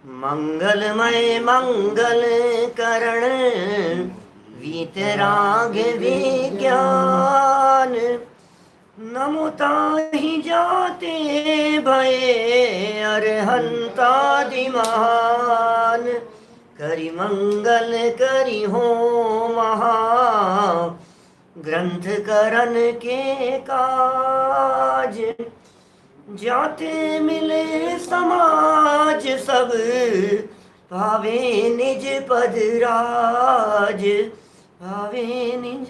मंगलमय मंगल करण वीतराग विज्ञान नमुता ही जाते भये अरहंतादि महान करि मंगल करि हो महा ग्रंथ करण के काज जाते मिले समाज सब भावे निज पद राज भावे निज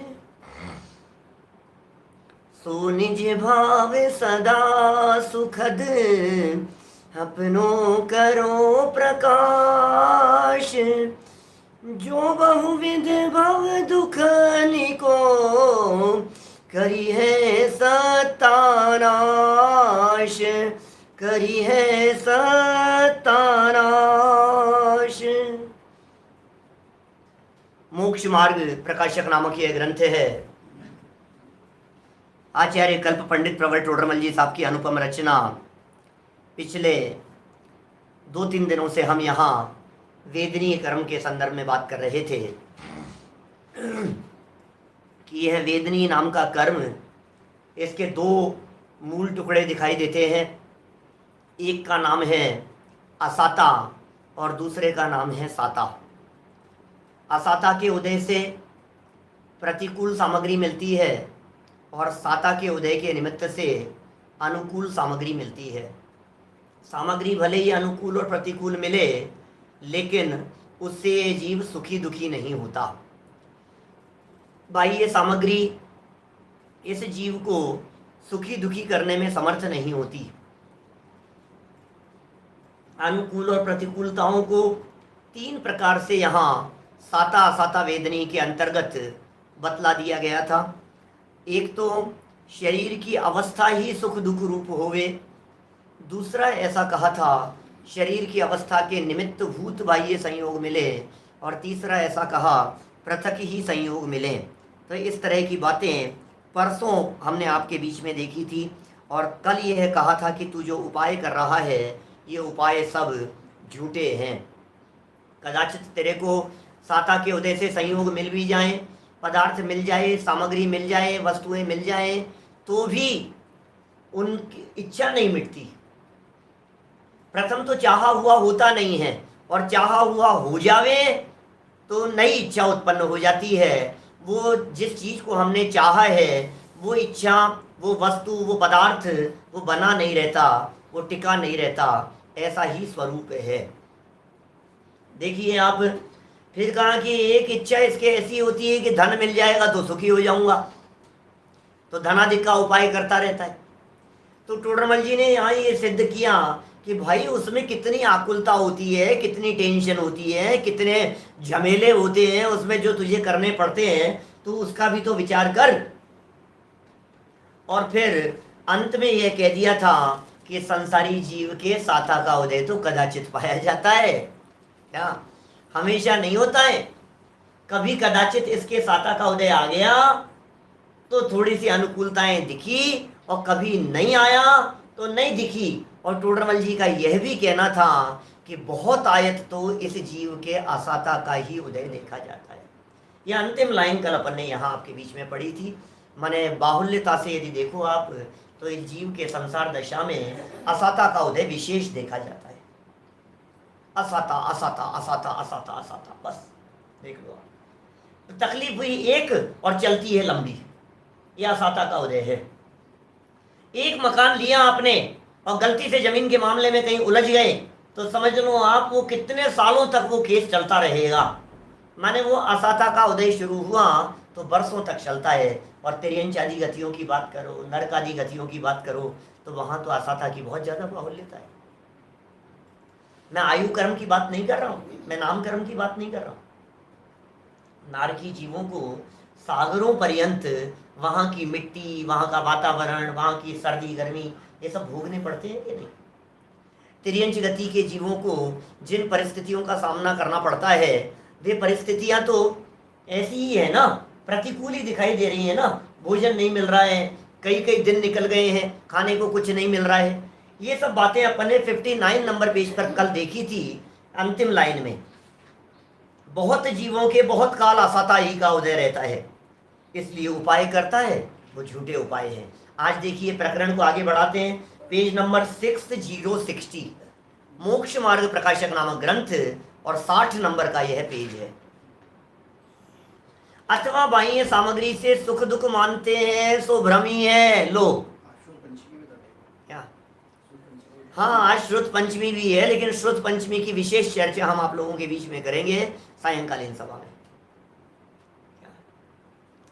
सो निज भाव सदा सुखद अपनों करो प्रकाश जो बहुविध भव दुख निको करी है सत्तानाश करी है सत्तानाश। मोक्ष मार्ग प्रकाशक नामक यह ग्रंथ है। आचार्य कल्प पंडित प्रवर टोडरमल जी साहब की अनुपम रचना। पिछले 2-3 दिनों से हम यहाँ वेदनीय कर्म के संदर्भ में बात कर रहे थे कि यह वेदनीय नाम का कर्म, इसके 2 मूल टुकड़े दिखाई देते हैं। एक का नाम है असाता और दूसरे का नाम है साता। असाता के उदय से प्रतिकूल सामग्री मिलती है और साता के उदय के निमित्त से अनुकूल सामग्री मिलती है। सामग्री भले ही अनुकूल और प्रतिकूल मिले, लेकिन उससे जीव सुखी दुखी नहीं होता। बाह्य सामग्री इस जीव को सुखी दुखी करने में समर्थ नहीं होती। अनुकूल और प्रतिकूलताओं को 3 प्रकार से यहाँ साता असाता वेदनी के अंतर्गत बतला दिया गया था। एक तो शरीर की अवस्था ही सुख दुख रूप होवे। दूसरा ऐसा कहा था शरीर की अवस्था के निमित्त भूत बाह्य संयोग मिले। और तीसरा ऐसा कहा पृथक ही संयोग मिले। तो इस तरह की बातें परसों हमने आपके बीच में देखी थी। और कल यह कहा था कि तू जो उपाय कर रहा है ये उपाय सब झूठे हैं। कदाचित तेरे को साता के उदय से संयोग मिल भी जाए, पदार्थ मिल जाए, सामग्री मिल जाए, वस्तुएं मिल जाए, तो भी उनकी इच्छा नहीं मिटती। प्रथम तो चाहा हुआ होता नहीं है, और चाहा हुआ हो जावे तो नई इच्छा उत्पन्न हो जाती है। वो जिस चीज़ को हमने चाहा है वो इच्छा, वो वस्तु, वो पदार्थ वो बना नहीं रहता, वो टिका नहीं रहता। ऐसा ही स्वरूप है। देखिए आप, फिर कहा कि एक इच्छा इसके ऐसी होती है कि धन मिल जाएगा तो सुखी हो जाऊंगा, तो धनाधिक का उपाय करता रहता है। तो टोडरमल जी ने यहाँ ये सिद्ध किया कि भाई उसमें कितनी आकुलता होती है, कितनी टेंशन होती है, कितने झमेले होते हैं उसमें जो तुझे करने पड़ते हैं, तो उसका भी तो विचार कर। और फिर अंत में यह कह दिया था कि संसारी जीव के साता का उदय तो कदाचित पाया जाता है। क्या हमेशा नहीं होता है? कभी कदाचित इसके साता का उदय आ गया तो थोड़ी सी अनुकूलताएं दिखी, और कभी नहीं आया तो नहीं दिखी। और टोडरमल जी का यह भी कहना था कि बहुत आयत तो इस जीव के असाता का ही उदय देखा जाता है। यह अंतिम लाइन कल अपन ने यहाँ आपके बीच में पढ़ी थी। माने बाहुल्यता से यदि देखो आप तो इस जीव के संसार दशा में असाता का उदय विशेष देखा जाता है। असाता असाता असाता असाता असाता, बस देख लो आप। तकलीफ हुई एक और चलती है लंबी, यह असाता का उदय है। एक मकान लिया आपने और गलती से जमीन के मामले में कहीं उलझ गए तो समझ लो आप वो कितने सालों तक वो केस चलता रहेगा। माने वो असाता का उदय शुरू हुआ तो बरसों तक चलता है। और तिर्यंच आदि गतियों की बात करो, नरक आदि गतियों की बात करो, तो वहां तो असाता की बहुत ज्यादा बाहुल्यता है। मैं आयु कर्म की बात नहीं कर रहा हूँ, मैं नाम कर्म की बात नहीं कर रहा हूँ। नारकी जीवों को सागरों पर्यंत वहाँ की मिट्टी, वहाँ का वातावरण, वहाँ की सर्दी गर्मी, ये सब भोगने पड़ते हैं कि नहीं? तिर्यंच गति के जीवों को जिन परिस्थितियों का सामना करना पड़ता है, वे परिस्थितियां तो ऐसी ही है ना, प्रतिकूल ही दिखाई दे रही है ना। भोजन नहीं मिल रहा है, कई कई दिन निकल गए हैं, खाने को कुछ नहीं मिल रहा है। ये सब बातें अपन ने 59 नंबर पेज पर कल देखी थी। अंतिम लाइन में, बहुत जीवों के बहुत काल असता ही का उदय रहता है, इसलिए उपाय करता है वो झूठे उपाय हैं। आज देखिए प्रकरण को आगे बढ़ाते हैं, पेज नंबर 6060, मोक्ष मार्ग प्रकाशक नामक ग्रंथ, और 60 नंबर का यह पेज है। अथवा बाह्य सामग्री से सुख दुख मानते हैं सो भ्रम ही है। लो क्या, हाँ आज श्रुत पंचमी भी है, लेकिन श्रुत पंचमी की विशेष चर्चा हम आप लोगों के बीच में करेंगे सायंकालीन सभा में,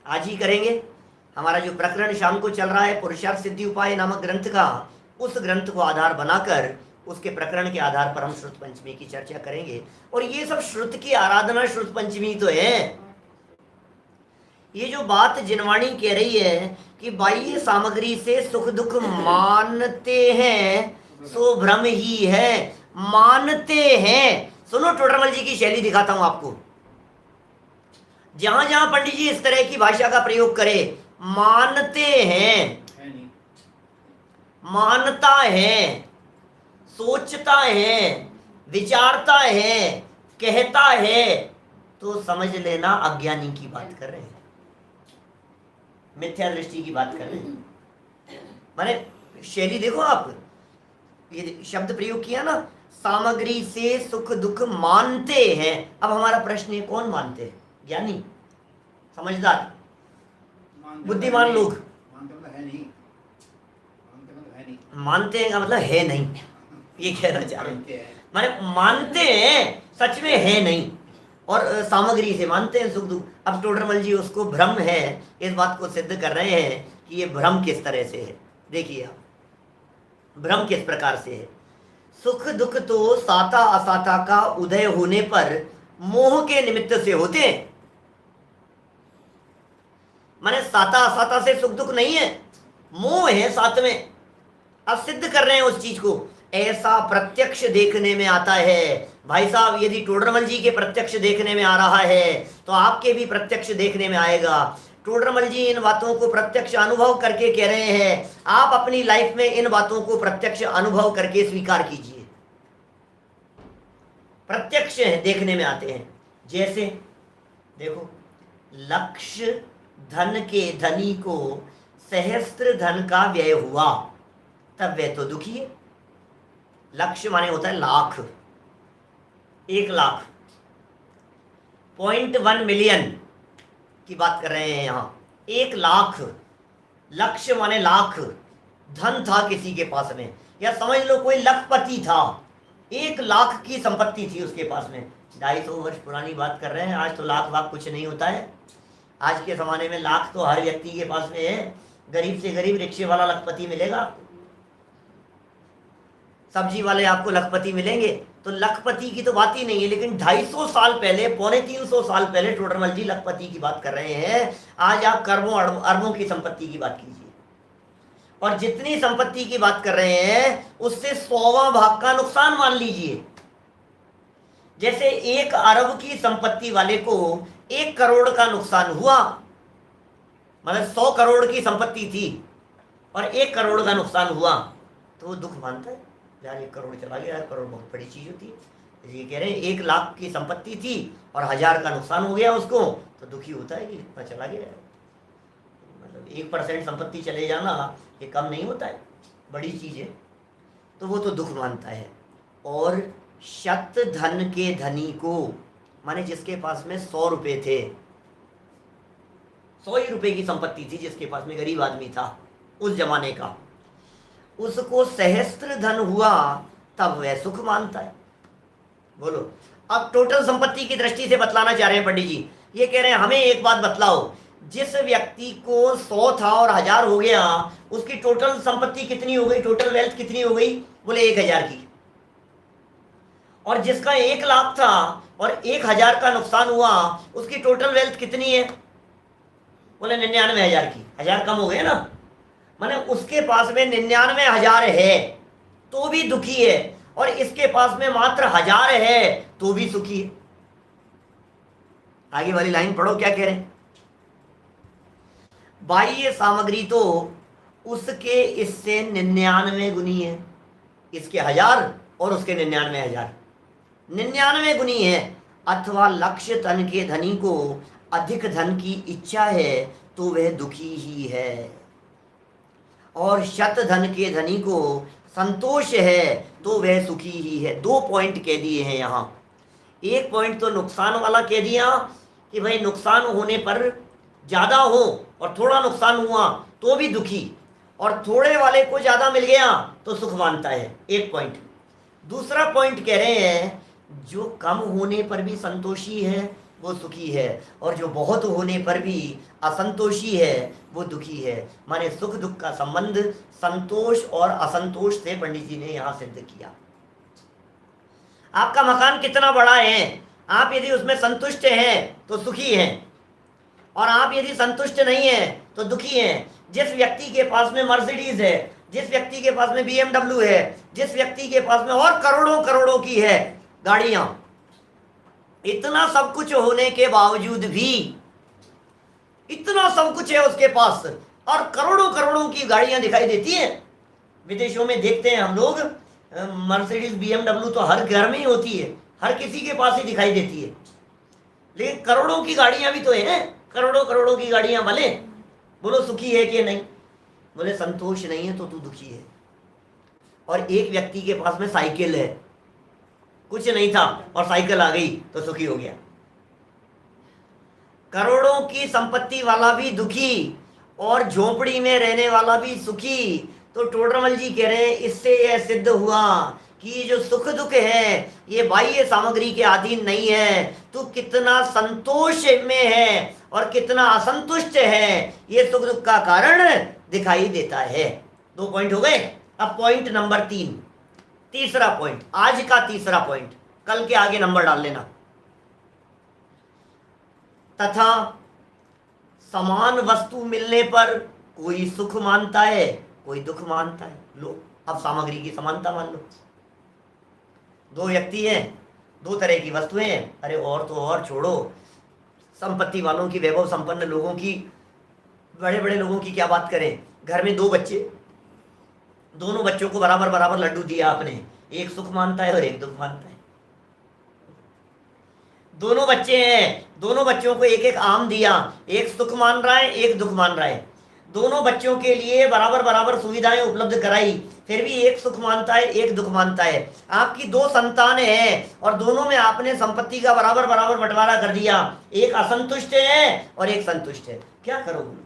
आज ही करेंगे। हमारा जो प्रकरण शाम को चल रहा है पुरुषार्थ सिद्धि उपाय नामक ग्रंथ का, उस ग्रंथ को आधार बनाकर उसके प्रकरण के आधार पर हम श्रुत पंचमी की चर्चा करेंगे। और ये सब श्रुत की आराधना श्रुत पंचमी तो है। ये जो बात जिनवाणी कह रही है कि बाह्य सामग्री से सुख दुख मानते हैं सो भ्रम ही है, मानते हैं। सुनो टोडरमल जी की शैली दिखाता हूं आपको। जहां जहां पंडित जी इस तरह की भाषा का प्रयोग करे, मानते हैं, मानता है, सोचता है, विचारता है, कहता है, तो समझ लेना अज्ञानी की बात कर रहे हैं, मिथ्या दृष्टि की बात कर रहे हैं। माने शैली देखो आप, ये शब्द प्रयोग किया ना, सामग्री से सुख दुख मानते हैं। अब हमारा प्रश्न है कौन मानते हैं? ज्ञानी, समझदार, बुद्धिमान लोग। मानते हैं का मतलब है नहीं, ये कहना चाह रहे हैं। माने मानते हैं, सच में है नहीं, और सामग्री से मानते हैं सुख दुख। अब टोडरमल जी उसको भ्रम है इस बात को सिद्ध कर रहे हैं कि ये भ्रम किस तरह से है। देखिए आप, भ्रम किस प्रकार से है। सुख दुख तो साता असाता का उदय होने पर मोह के निमित्त से होते हैं। माने साता असाता से सुख दुख नहीं है, मोह है साथ में। अब सिद्ध कर रहे हैं उस चीज को, ऐसा प्रत्यक्ष देखने में आता है। भाई साहब यदि टोडरमल जी के प्रत्यक्ष देखने में आ रहा है तो आपके भी प्रत्यक्ष देखने में आएगा। टोडरमल जी इन बातों को प्रत्यक्ष अनुभव करके कह रहे हैं, आप अपनी लाइफ में इन बातों को प्रत्यक्ष अनुभव करके स्वीकार कीजिए। प्रत्यक्ष देखने में आते हैं। जैसे देखो, लक्ष्य धन के धनी को सहस्त्र धन का व्यय हुआ, तब वह तो दुखी है। लक्ष्य माने होता है लाख, 1 लाख, 0.1 मिलियन की बात कर रहे हैं यहाँ। 1 लाख, लक्ष्य माने लाख, धन था किसी के पास में, या समझ लो कोई लखपति था, 1 लाख की संपत्ति थी उसके पास में। 250 वर्ष पुरानी बात कर रहे हैं, आज तो लाख वाख कुछ नहीं होता है। आज के ज़माने में लाख तो हर व्यक्ति के पास में है। गरीब से गरीब रिक्शे वाला लखपति मिलेगा, सब्जी वाले आपको लखपति मिलेंगे। तो लखपति की तो बात ही नहीं है, लेकिन 250 साल पहले, 250 साल पहले टोडरमल जी लखपति की बात कर रहे हैं। आज आप करोड़ों अरबों की संपत्ति की बात कीजिए, और जितनी संपत्ति की बात कर रहे हैं उससे 100वां भाग का नुकसान मान लीजिए। जैसे 1 अरब की संपत्ति वाले को 1 करोड़ का नुकसान हुआ, मतलब 100 करोड़ की संपत्ति थी और 1 करोड़ का नुकसान हुआ, तो वो दुख मानता है, यार 1 करोड़ चला गया, यार करोड़ बहुत बड़ी चीज होती है। ये कह रहे हैं 1 लाख की संपत्ति थी और 1000 का नुकसान हो गया उसको, तो दुखी होता है कि इतना चला गया। मतलब 1% संपत्ति चले जाना ये कम नहीं होता है, बड़ी चीज है, तो वो तो दुख मानता है। और शत धन के धनी को, माने जिसके पास में 100 रुपए थे, 100 ही रुपए की संपत्ति थी जिसके पास में, गरीब आदमी था उस जमाने का, उसको सहस्त्र धन हुआ, तब वह सुख मानता है। बोलो, अब टोटल संपत्ति की दृष्टि से बतलाना चाह रहे हैं पंडित जी। ये कह रहे हैं हमें एक बात बतलाओ, जिस व्यक्ति को 100 था और 1000 हो गया, उसकी टोटल संपत्ति कितनी हो गई, टोटल वेल्थ कितनी हो गई? बोले 1000 की। और जिसका 1 लाख था और 1000 का नुकसान हुआ, उसकी टोटल वेल्थ कितनी है? बोले 99,000 की। 1000 कम हो गए ना, माने उसके पास में 99,000 है तो भी दुखी है, और इसके पास में मात्र 1000 है तो भी सुखी है। आगे वाली लाइन पढ़ो, क्या कह रहे हैं? बाह्य सामग्री तो उसके इससे 99 गुनी है, इसके 1000 और उसके 99,000। 99 गुनी है। अथवा लक्ष्य धन के धनी को अधिक धन की इच्छा है तो वह दुखी ही है, और शत धन के धनी को संतोष है तो वह सुखी ही है। 2 पॉइंट कह दिए हैं यहाँ। एक पॉइंट तो नुकसान वाला कह दिया कि भाई नुकसान होने पर ज़्यादा हो और थोड़ा नुकसान हुआ तो भी दुखी, और थोड़े वाले को ज़्यादा मिल गया तो सुख मानता है। एक पॉइंट। दूसरा पॉइंट कह रहे हैं जो कम होने पर भी संतोषी है वो सुखी है, और जो बहुत होने पर भी असंतोषी है वो दुखी है। माने सुख दुख का संबंध संतोष और असंतोष से पंडित जी ने यहाँ सिद्ध किया। आपका मकान कितना बड़ा है, आप यदि उसमें संतुष्ट हैं तो सुखी हैं, और आप यदि संतुष्ट नहीं हैं तो दुखी हैं। जिस व्यक्ति के पास में मर्सिडीज है, जिस व्यक्ति के पास में BMW है, जिस व्यक्ति के पास में और करोड़ों करोड़ों की है गाड़ियां, इतना सब कुछ होने के बावजूद भी, इतना सब कुछ है उसके पास और करोड़ों करोड़ों की गाड़ियां दिखाई देती हैं। विदेशों में देखते हैं हम लोग, मर्सिडीज BMW तो हर घर में ही होती है, हर किसी के पास ही दिखाई देती है, लेकिन करोड़ों की गाड़ियां भी तो हैं। करोड़ों करोड़ों की गाड़ियां भले, बोलो सुखी है कि नहीं? बोले संतोष नहीं है तो तू दुखी है। और एक व्यक्ति के पास में साइकिल है, कुछ नहीं था और साइकिल आ गई तो सुखी हो गया। करोड़ों की संपत्ति वाला भी दुखी और झोपड़ी में रहने वाला भी सुखी। तो टोडरमल जी कह रहे हैं इससे यह सिद्ध हुआ कि जो सुख दुख है ये बाह्य सामग्री के अधीन नहीं है। तू कितना संतोष में है और कितना असंतुष्ट है ये सुख दुख का कारण दिखाई देता है। 2 पॉइंट हो गए। अब पॉइंट नंबर 3, तीसरा पॉइंट, आज का तीसरा पॉइंट, कल के आगे नंबर डाल लेना। तथा समान वस्तु मिलने पर कोई सुख मानता है कोई दुख मानता है। लो अब सामग्री की समानता मान लो। 2 व्यक्ति हैं, 2 तरह की वस्तुएं हैं। अरे और तो और छोड़ो, संपत्ति वालों की, वैभव संपन्न लोगों की, बड़े बड़े लोगों की क्या बात करें। घर में 2 बच्चे, दोनों बच्चों को बराबर बराबर लड्डू दिया आपने, एक सुख मानता है और एक दुख मानता है। दोनों बच्चे हैं, दोनों बच्चों को एक एक आम दिया, एक सुख मान रहा है एक दुख मान रहा है। दोनों बच्चों के लिए बराबर बराबर सुविधाएं उपलब्ध कराई, फिर भी एक सुख मानता है एक दुख मानता है। आपकी 2 संतान हैं और दोनों में आपने संपत्ति का बराबर बराबर बंटवारा कर दिया, एक असंतुष्ट है और एक संतुष्ट है। क्या करोगे?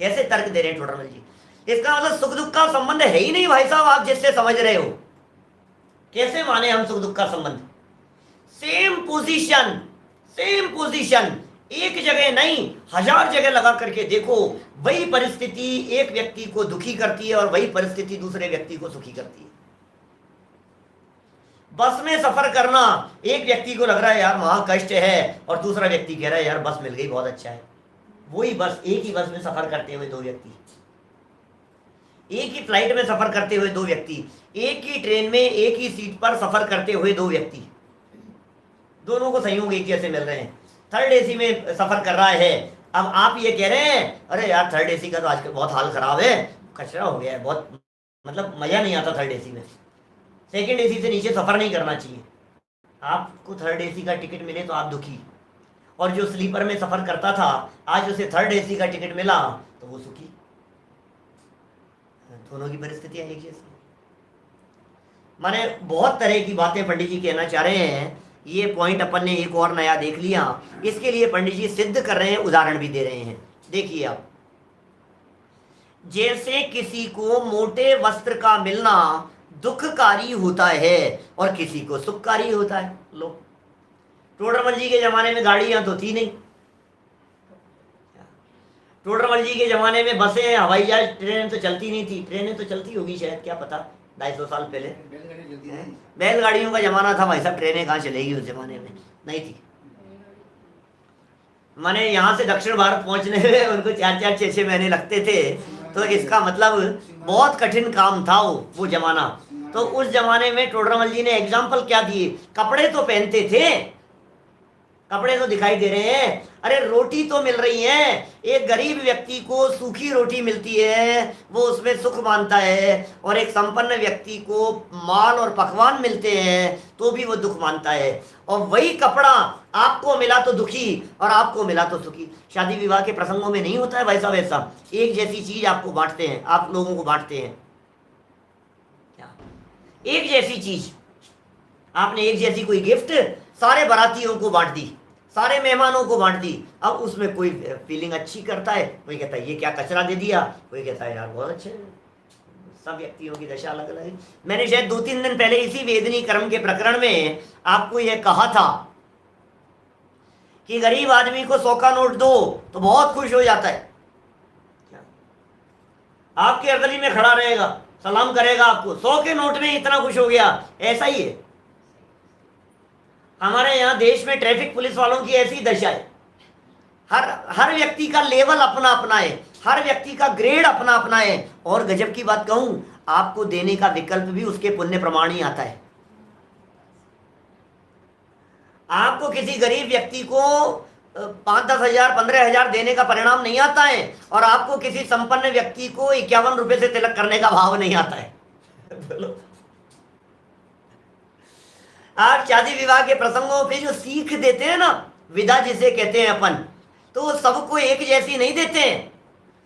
कैसे तर्क दे रहे हैं टोडरमल जी? इसका मतलब सुख दुख का संबंध है ही नहीं भाई साहब, आप जिससे समझ रहे हो। कैसे माने हम सुख दुख का संबंध? सेम पोजीशन एक जगह नहीं 1000 जगह लगा करके देखो, वही परिस्थिति एक व्यक्ति को दुखी करती है और वही परिस्थिति दूसरे व्यक्ति को सुखी करती है। बस में सफर करना, एक व्यक्ति को लग रहा है यार वहां कष्ट है और दूसरा व्यक्ति कह रहा है यार बस मिल गई बहुत अच्छा है। वही बस, एक ही बस में सफर करते हुए 2 व्यक्ति, एक ही फ्लाइट में सफर करते हुए 2 व्यक्ति, एक ही ट्रेन में एक ही सीट पर सफर करते हुए 2 व्यक्ति, दोनों को संयोग एक जैसे मिल रहे हैं। 3rd AC में सफर कर रहा है। अब आप ये कह रहे हैं अरे यार 3rd AC का तो आजकल बहुत हाल खराब है, कचरा हो गया है बहुत, मतलब मजा नहीं आता 3rd AC में। 2nd AC से नीचे सफर नहीं करना चाहिए। आपको 3rd AC का टिकट मिले तो आप दुखी, और जो स्लीपर में सफर करता था आज उसे 3rd AC का टिकट मिला तो वो सुखी। दोनों की परिस्थितियां एक जैसी। माने बहुत तरह की बातें पंडित जी कहना चाह रहे हैं। ये पॉइंट अपन ने एक और नया देख लिया, इसके लिए पंडित जी सिद्ध कर रहे हैं, उदाहरण भी दे रहे हैं। देखिए आप, जैसे किसी को मोटे वस्त्र का मिलना दुखकारी होता है और किसी को सुखकारी होता है। लो टोडरमल जी के जमाने में गाड़ियां तो थी नहीं, टोडरमल जी के जमाने में बसें, हवाई जहाज, ट्रेनें तो चलती नहीं थी। ट्रेनें तो चलती होगी शायद, क्या पता, 250 साल पहले बैलगाड़ियों का जमाना था भाई साहब। ट्रेनें कहाँ चलेगी उस जमाने में, नहीं थी। माने यहाँ से दक्षिण भारत पहुंचने में उनको 4-4, 6-6 महीने लगते थे। तो इसका मतलब बहुत कठिन काम था वो जमाना। तो उस जमाने में टोडरमल जी ने एग्जाम्पल क्या दिए? कपड़े तो पहनते थे, कपड़े तो दिखाई दे रहे हैं, अरे रोटी तो मिल रही है। एक गरीब व्यक्ति को सूखी रोटी मिलती है, वो उसमें सुख मानता है, और एक संपन्न व्यक्ति को माल और पकवान मिलते हैं तो भी वो दुख मानता है। और वही कपड़ा आपको मिला तो दुखी और आपको मिला तो सुखी। शादी विवाह के प्रसंगों में नहीं होता है वैसा वैसा, एक जैसी चीज आपको बांटते हैं, आप लोगों को बांटते हैं। एक जैसी चीज, आपने एक जैसी कोई गिफ्ट सारे बारातियों को बांट दी, सारे मेहमानों को बांट दी। अब उसमें कोई फीलिंग अच्छी करता है, कोई कहता है ये क्या कचरा दे दिया, कोई कहता है यार बहुत अच्छे। सब व्यक्तियों की दशा अलग अलग है। मैंने शायद 2-3 दिन पहले इसी वेदनी कर्म के प्रकरण में आपको यह कहा था कि गरीब आदमी को 100 का नोट दो तो बहुत खुश हो जाता है, आपकी अर्दली में खड़ा रहेगा, सलाम करेगा आपको, 100 के नोट में इतना खुश हो गया। ऐसा ही है हमारे यहाँ देश में ट्रैफिक पुलिस वालों की ऐसी दशा है। हर व्यक्ति का लेवल अपना अपना है, हर व्यक्ति का ग्रेड अपना अपना है। और गजब की बात कहूं, आपको देने का विकल्प भी उसके पुण्य प्रमाण ही आता है। आपको किसी गरीब व्यक्ति को 5-10 हजार 15 हजार देने का परिणाम नहीं आता है, और आपको किसी संपन्न व्यक्ति को 51 रुपए से तिलक करने का भाव नहीं आता है। बोलो, आप शादी विवाह के प्रसंगों पे जो सीख देते हैं ना, विदा जिसे कहते हैं अपन, तो सबको एक जैसी नहीं देते हैं।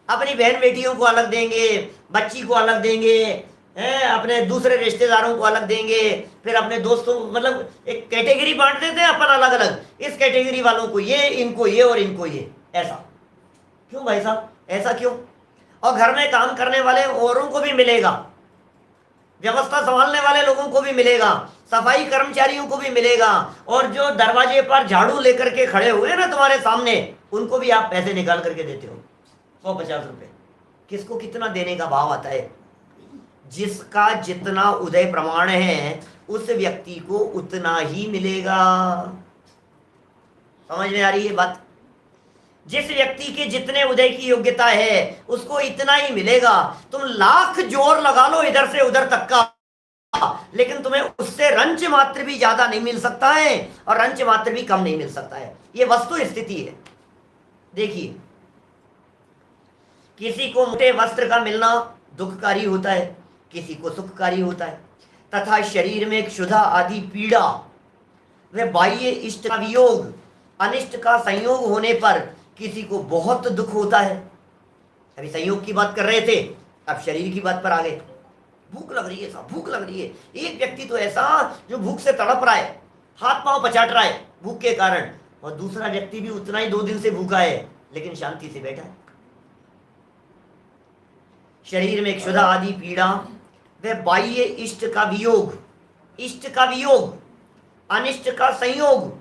अपनी बहन बेटियों को अलग देंगे, बच्ची को अलग देंगे, अपने दूसरे रिश्तेदारों को अलग देंगे, फिर अपने दोस्तों, मतलब एक कैटेगरी बांट देते हैं अपन अलग अलग। इस कैटेगरी वालों को ये, इनको ये और इनको ये। ऐसा क्यों भाई साहब, ऐसा क्यों? और घर में काम करने वाले औरों को भी मिलेगा, व्यवस्था संभालने वाले लोगों को भी मिलेगा, सफाई कर्मचारियों को भी मिलेगा, और जो दरवाजे पर झाड़ू लेकर के खड़े हुए ना तुम्हारे सामने, उनको भी आप पैसे निकाल करके देते हो 150 रुपए। किसको कितना देने का भाव आता है? जिसका जितना उदय प्रमाण है उस व्यक्ति को उतना ही मिलेगा। समझ में आ रही है बात? जिस व्यक्ति के जितने उदय की योग्यता है उसको इतना ही मिलेगा। तुम लाख जोर लगा लो इधर से उधर तक का, लेकिन तुम्हें उससे रंच मात्र भी ज्यादा नहीं मिल सकता है, और रंच मात्र भी कम नहीं मिल सकता है। ये वस्तु स्थिति है। देखिए, किसी को मोटे वस्त्र का मिलना दुखकारी होता है, किसी को सुखकारी होता है। तथा शरीर में क्षुधा आदि पीड़ा व बाह्य इष्ट का वियोग, अनिष्ट का संयोग होने पर किसी को बहुत दुख होता है। अभी संयोग की बात कर रहे थे, अब शरीर की बात पर आ गए। भूख लग रही है साहब, भूख लग रही है। एक व्यक्ति तो ऐसा जो भूख से तड़प रहा है, हाथ पांव पचाट रहा है भूख के कारण, और दूसरा व्यक्ति भी उतना ही 2 दिन से भूखा है लेकिन शांति से बैठा है। शरीर में क्षुधा आदि पीड़ा व बाह्य इष्ट का वियोग, इष्ट का वियोग, अनिष्ट का संयोग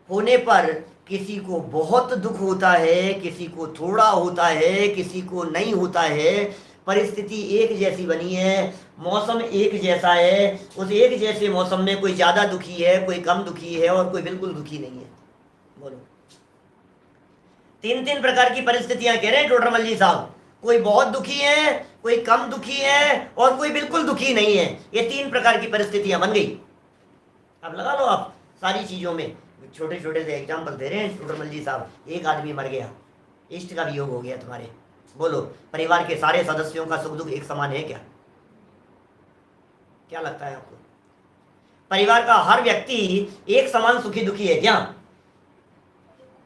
होने पर किसी को बहुत दुख होता है, किसी को थोड़ा होता है, किसी को नहीं होता है। परिस्थिति एक जैसी बनी है, मौसम एक जैसा है, उस एक जैसे मौसम में कोई ज्यादा दुखी है, कोई कम दुखी है, और कोई बिल्कुल दुखी नहीं है। बोलो, 3 प्रकार की परिस्थितियां कह रहे हैं टोडरमल जी साहब। कोई बहुत दुखी है, कोई कम दुखी है, और कोई बिल्कुल दुखी नहीं है। ये 3 प्रकार की परिस्थितियां बन गई। अब लगा लो आप सारी चीजों में। छोटे छोटे से एग्जाम्पल दे रहे हैं टोडरमल जी साहब। एक आदमी मर गया, इष्ट का वियोग हो गया तुम्हारे। बोलो, परिवार के सारे सदस्यों का सुख दुख एक समान है क्या? क्या लगता है आपको? परिवार का हर व्यक्ति एक समान सुखी दुखी है क्या?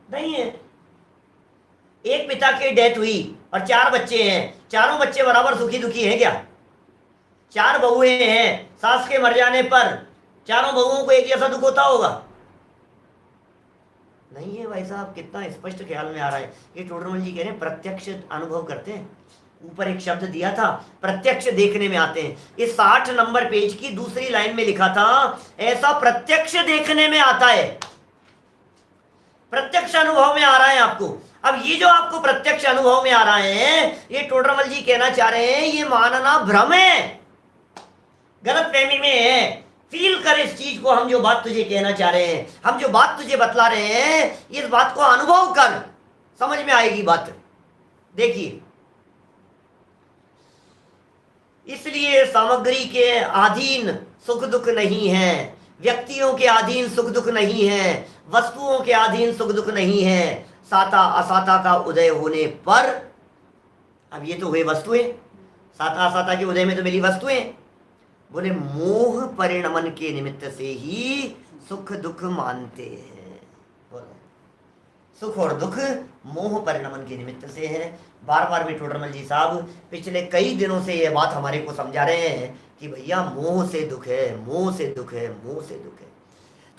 नहीं है। एक पिता की डेथ हुई और 4 बच्चे हैं, चारों बच्चे बराबर सुखी दुखी हैं क्या? 4 बहुएं हैं, सास के मर जाने पर चारों बहुओं को एक जैसा दुख होता होगा? नहीं है भाई साहब। कितना स्पष्ट ख्याल में आ रहा है। ये टोडरमल जी कह रहे हैं प्रत्यक्ष अनुभव करते हैं। ऊपर एक शब्द दिया था, प्रत्यक्ष देखने में आते हैं। इस 60 नंबर पेज की दूसरी लाइन में लिखा था, ऐसा प्रत्यक्ष देखने में आता है, प्रत्यक्ष अनुभव में आ रहा है आपको। अब ये जो आपको प्रत्यक्ष अनुभव में आ रहा है, ये टोडरमल जी कहना चाह रहे हैं ये मानना भ्रम है, गलत फहमी में है। फील कर इस चीज को। हम जो बात तुझे कहना चाह रहे हैं, हम जो बात तुझे बतला रहे हैं, इस बात को अनुभव कर, समझ में आएगी बात। देखिए, इसलिए सामग्री के अधीन सुख दुख नहीं है, व्यक्तियों के अधीन सुख दुख नहीं है, वस्तुओं के अधीन सुख दुख नहीं है। साता असाता का उदय होने पर, अब ये तो हुए वस्तुएं, साता असाता के उदय में तो मिली वस्तुएं, बोले मोह परिणमन के निमित्त से ही सुख दुख मानते हैं। बोलो, सुख और दुख मोह परिणमन के निमित्त से है। बार बार भी टोडरमल जी साहब पिछले कई दिनों से ये बात हमारे को समझा रहे हैं कि भैया मोह से दुख है, मोह से दुख है, मोह से दुख है।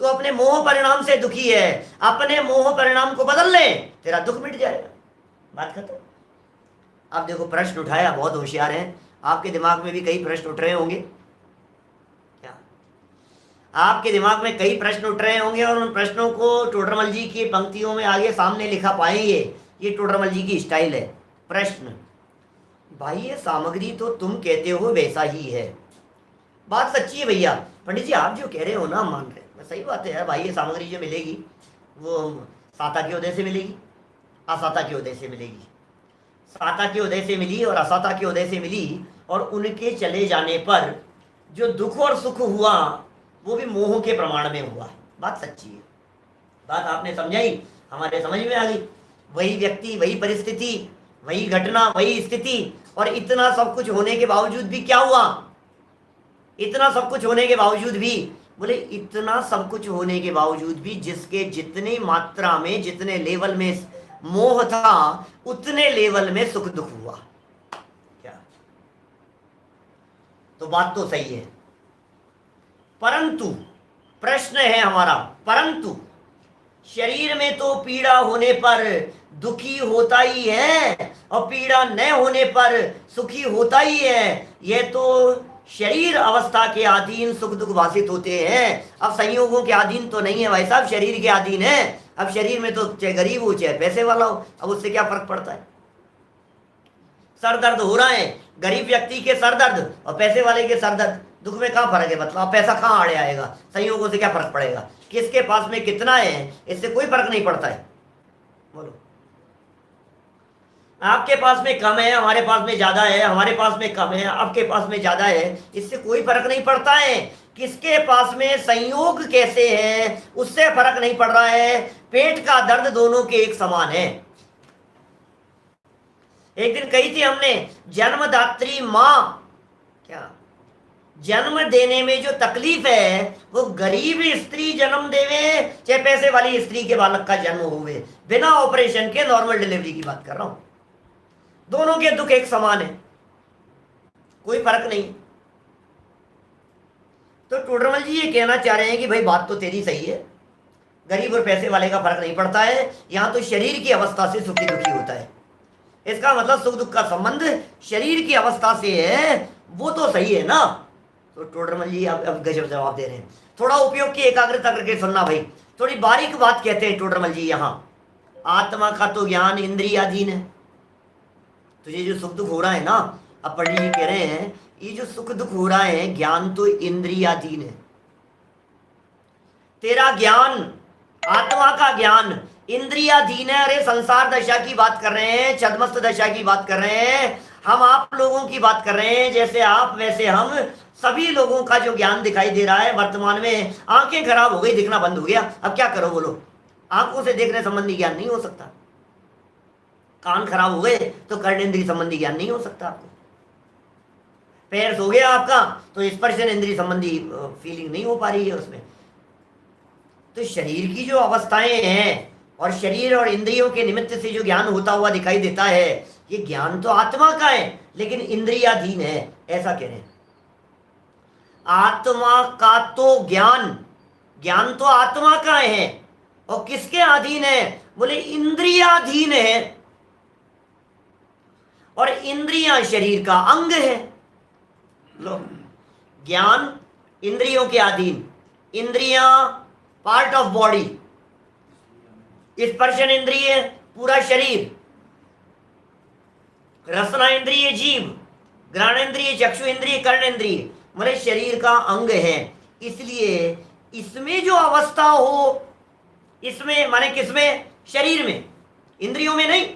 तो अपने मोह परिणाम से दुखी है, अपने मोह परिणाम को बदल ले, तेरा दुख मिट जाएगा, बात खत्म। अब देखो प्रश्न उठाया, बहुत होशियार हैं, आपके दिमाग में भी कई प्रश्न उठ रहे होंगे, क्या आपके दिमाग में कई प्रश्न उठ रहे होंगे और उन प्रश्नों को टोडरमल जी की पंक्तियों में आगे सामने लिखा पाएंगे। ये टोडरमल जी की स्टाइल है। प्रश्न, भाई ये सामग्री तो तुम कहते हो वैसा ही है, बात सच्ची है भैया, पंडित जी आप जो कह रहे हो ना मान रहे, सही बात है यार भाई, ये सामग्री जो मिलेगी वो साता के उदय से मिलेगी, असाता के उदय से मिलेगी। साता के उदय से मिली और असाता के उदय से मिली, और उनके चले जाने पर जो दुख और सुख हुआ वो भी मोह के प्रमाण में हुआ। बात सच्ची है, बात आपने समझाई, हमारे समझ में आ गई। वही व्यक्ति, वही परिस्थिति, वही घटना, वही स्थिति, और इतना सब कुछ होने के बावजूद भी क्या हुआ, इतना सब कुछ होने के बावजूद भी, बोले इतना सब कुछ होने के बावजूद भी जिसके जितनी मात्रा में, जितने लेवल में मोह था उतने लेवल में सुख दुख हुआ। क्या, तो बात तो सही है, परंतु प्रश्न है हमारा, परंतु शरीर में तो पीड़ा होने पर दुखी होता ही है और पीड़ा न होने पर सुखी होता ही है। यह तो शरीर अवस्था के अधीन सुख दुख भाषित होते हैं। अब संयोगों के अधीन तो नहीं है भाई साहब, शरीर के अधीन है। अब शरीर में तो चाहे गरीब हो चाहे पैसे वाला हो, अब उससे क्या फर्क पड़ता है। सर दर्द हो रहा है, गरीब व्यक्ति के सर दर्द और पैसे वाले के सर दर्द, दुख में कहाँ फर्क है, मतलब पैसा कहाँ आड़े आएगा, संयोगों से क्या फर्क पड़ेगा, किसके पास में कितना है इससे कोई फर्क नहीं पड़ता है। बोलो, आपके पास में कम है, हमारे पास में ज्यादा है, हमारे पास में कम है, आपके पास में ज्यादा है, इससे कोई फर्क नहीं पड़ता है। किसके पास में संयोग कैसे है उससे फर्क नहीं पड़ रहा है। पेट का दर्द दोनों के एक समान है। एक दिन कही थी हमने, जन्मदात्री मां, क्या जन्म देने में जो तकलीफ है वो गरीब स्त्री जन्म देवे चाहे पैसे वाली स्त्री के बालक का जन्म होवे, बिना ऑपरेशन के नॉर्मल डिलीवरी की बात कर रहा हूं, दोनों के दुख एक समान है, कोई फर्क नहीं। तो टोडरमल जी ये कहना चाह रहे हैं कि भाई बात तो तेरी सही है, गरीब और पैसे वाले का फर्क नहीं पड़ता है, यहां तो शरीर की अवस्था से सुखी दुखी होता है। इसका मतलब सुख दुख का संबंध शरीर की अवस्था से है, वो तो सही है ना। तो टोडरमल जी अब गजब जवाब दे रहे हैं। थोड़ा उपयोग की एकाग्रता करके सुनना भाई, थोड़ी बारीक बात कहते हैं टोडरमल जी यहाँ। आत्मा का तो ज्ञान इंद्रियाधीन है। तो ये जो सुख दुख हो रहा है ना, अब पंडित जी कह रहे हैं ये जो सुख दुख हो रहा है ज्ञान तो इंद्रियाधीन है। तेरा ज्ञान, आत्मा का ज्ञान इंद्रियाधीन है। अरे संसार दशा की बात कर रहे हैं, छद्मस्त दशा की बात कर रहे हैं, हम आप लोगों की बात कर रहे हैं। जैसे आप वैसे हम, सभी लोगों का जो ज्ञान दिखाई दे रहा है वर्तमान में, आंखें खराब हो गई, दिखना बंद हो गया, अब क्या करो बोलो। आंखों से देखने संबंधी ज्ञान नहीं हो सकता, कान खराब हो गए तो कर्णेंद्रिय संबंधी ज्ञान नहीं हो सकता आपको, पैर सो गया आपका तो स्पर्शन इंद्रिय संबंधी फीलिंग नहीं हो पा रही है उसमें। तो शरीर की जो अवस्थाएं हैं और शरीर और इंद्रियों के निमित्त से जो ज्ञान होता हुआ दिखाई देता है, ये ज्ञान तो आत्मा का है लेकिन इंद्रियाधीन है, ऐसा कह रहे हैं। आत्मा का तो ज्ञान, ज्ञान तो आत्मा का है और किसके अधीन है, बोले इंद्रियाधीन है। और इंद्रियां शरीर का अंग है। लो, ज्ञान इंद्रियों के अधीन, इंद्रियां पार्ट ऑफ बॉडी, स्पर्शन इंद्रिय पूरा शरीर, रसना इंद्रिय जीव, घ्राण इंद्रिय चक्षु इंद्रिय कर्ण इंद्रिय, मतलब शरीर का अंग है। इसलिए इसमें जो अवस्था हो, इसमें माने किसमें, शरीर में, इंद्रियों में नहीं,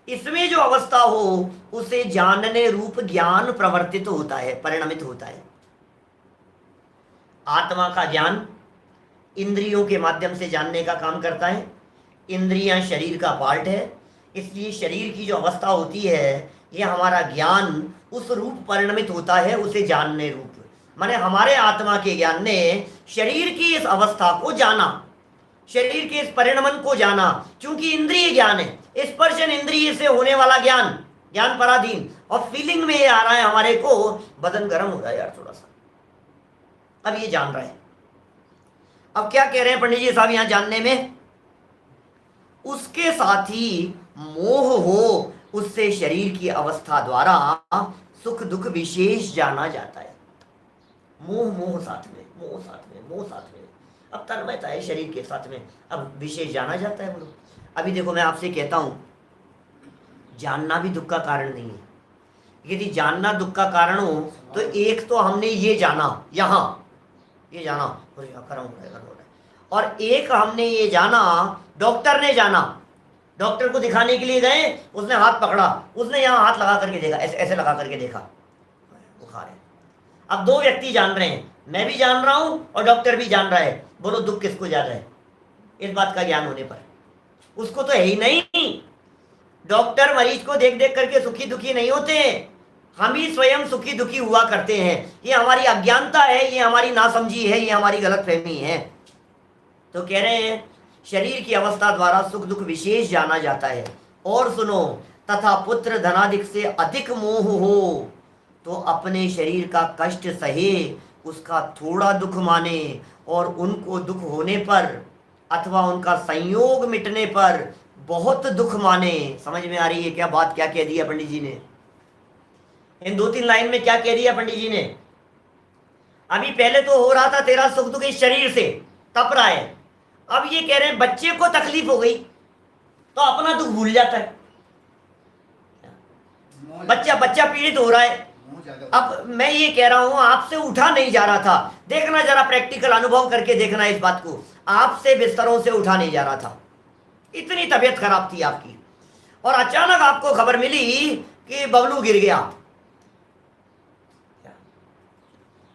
इसमें जो अवस्था हो उसे जानने रूप ज्ञान प्रवर्तित होता है, परिणमित होता है। आत्मा का ज्ञान इंद्रियों के माध्यम से जानने का काम करता है। इंद्रियां शरीर का पार्ट है, इसलिए शरीर की जो अवस्था होती है ये हमारा ज्ञान उस रूप परिणमित होता है, उसे जानने रूप। माने हमारे आत्मा के ज्ञान ने शरीर की इस अवस्था को जाना, शरीर के इस परिणमन को जाना, क्योंकि इंद्रिय ज्ञान है, स्पर्शन इंद्रिय से होने वाला ज्ञान, ज्ञान पराधीन। और फीलिंग में ये आ रहा है हमारे को, बदन गर्म हो रहा है यार थोड़ा सा, अब ये जान रहा है। अब क्या कह रहे हैं पंडित जी साहब यहां जानने में, उसके साथ ही मोह हो, उससे शरीर की अवस्था द्वारा सुख दुख विशेष जाना जाता है। मोह मोह साथ में, मोह साथ में, मोह साथ में, अब तन्मयता है शरीर के साथ में, अब विशेष जाना जाता है बोलो। अभी देखो मैं आपसे कहता हूं, जानना भी दुख का कारण नहीं है। यदि जानना दुख का कारण हो तो एक तो हमने ये जाना, यहां ये जाना और एक हमने ये जाना, डॉक्टर ने जाना, डॉक्टर को दिखाने के लिए गए, उसने हाथ पकड़ा, उसने यहाँ हाथ लगा करके देखा, ऐसे ऐसे लगा करके देखा बुखार है। अब दो व्यक्ति जान रहे हैं, मैं भी जान रहा हूं और डॉक्टर भी जान रहा है, बोलो दुख किसको ज्यादा है इस बात का ज्ञान होने पर? उसको तो है ही नहीं। डॉक्टर मरीज को देख देख करके सुखी दुखी नहीं होते, हम ही स्वयं सुखी दुखी हुआ करते हैं। ये हमारी अज्ञानता है, ये हमारी नासमझी है, ये हमारी गलतफहमी है। तो कह रहे हैं शरीर की अवस्था द्वारा सुख दुख विशेष जाना जाता है। और सुनो, तथा पुत्र धनादिक से अधिक मोह हो तो अपने शरीर का कष्ट सहे, उसका थोड़ा दुख माने, और उनको दुख होने पर अथवा उनका संयोग मिटने पर बहुत दुख माने। समझ में आ रही है क्या बात, क्या कह दिया पंडित जी ने? इन दो तीन लाइन में क्या कह दिया पंडित जी ने? अभी पहले तो हो रहा था तेरा सुख दुख इस शरीर से तप रहा है, अब ये कह रहे हैं बच्चे को तकलीफ हो गई तो अपना दुख भूल जाता है। बच्चा पीड़ित हो रहा है। अब मैं ये कह रहा हूं आपसे उठा नहीं जा रहा था, देखना जरा प्रैक्टिकल अनुभव करके देखना इस बात को, आपसे बिस्तरों से उठा नहीं जा रहा था, इतनी तबीयत खराब थी आपकी, और अचानक आपको खबर मिली कि बबलू गिर गया,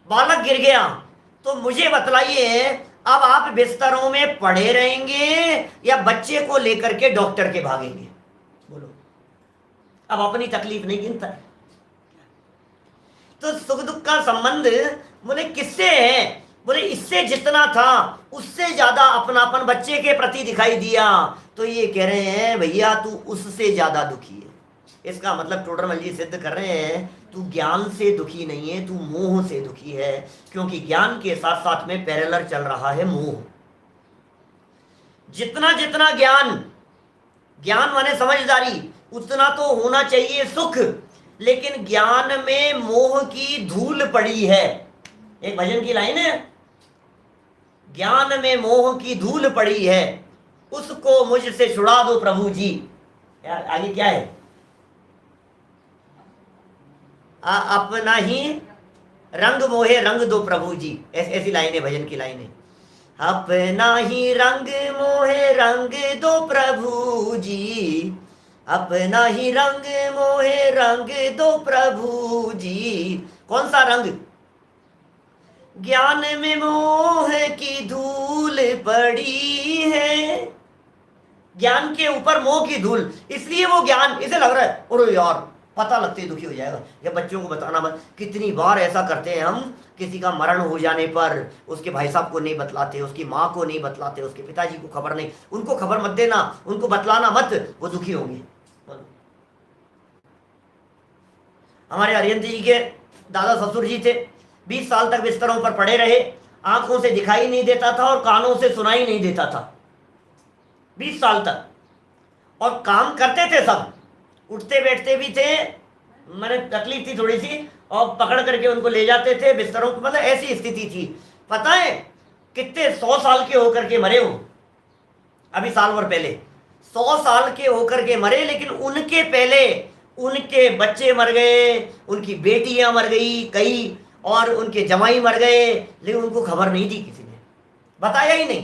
बालक गिर गया, तो मुझे बतलाइए अब आप बिस्तरों में पड़े रहेंगे या बच्चे को लेकर के डॉक्टर के भागेंगे? बोलो, अब अपनी तकलीफ नहीं गिनता है। तो सुख दुख का संबंध बोले किससे है? बोले इससे जितना था उससे ज्यादा अपनापन बच्चे के प्रति दिखाई दिया, तो ये कह रहे हैं भैया तू उससे ज्यादा दुखी है। इसका मतलब टोडरमल जी सिद्ध कर रहे हैं तू ज्ञान से दुखी नहीं है, तू मोह से दुखी है, क्योंकि ज्ञान के साथ साथ में पैरेलल चल रहा है मोह। जितना जितना ज्ञान माने समझदारी, उतना तो होना चाहिए सुख, लेकिन ज्ञान में मोह की धूल पड़ी है। एक भजन की लाइन है, ज्ञान में मोह की धूल पड़ी है, उसको मुझसे छुड़ा दो प्रभु जी। यार आगे क्या है? अपना ही रंग मोहे रंग दो प्रभु जी, ऐसी लाइन है भजन की लाइन है। अपना ही रंग मोहे रंग दो प्रभु जी, अपना ही रंग मोहे रंग दो प्रभु जी। कौन सा रंग? ज्ञान में मोह की धूल पड़ी है, ज्ञान के ऊपर मोह की धूल, इसलिए वो ज्ञान इसे लग रहा है अरे यार पता लगते ही दुखी हो जाएगा। या बच्चों को बताना मत, कितनी बार ऐसा करते हैं हम, किसी का मरण हो जाने पर उसके भाई साहब को नहीं बतलाते, उसकी माँ को नहीं बतलाते, उसके पिताजी को खबर नहीं, उनको खबर मत देना, उनको बतलाना मत, वो दुखी होंगे। हमारे अरिहंत जी के दादा ससुर जी थे, 20 साल तक बिस्तरों पर पड़े रहे, आंखों से दिखाई नहीं देता था और कानों से सुनाई नहीं देता था 20 साल तक, और काम करते थे सब, उठते बैठते भी थे, मैंने तकलीफ थी थोड़ी सी, और पकड़ करके उनको ले जाते थे बिस्तरों पर, मतलब ऐसी स्थिति थी। पता है कितने 100 साल के होकर के मरे हो, अभी साल भर पहले 100 साल के होकर के मरे, लेकिन उनके पहले उनके बच्चे मर गए, उनकी बेटियां मर गई कई, और उनके जमाई मर गए, लेकिन उनको खबर नहीं दी, किसी ने बताया ही नहीं।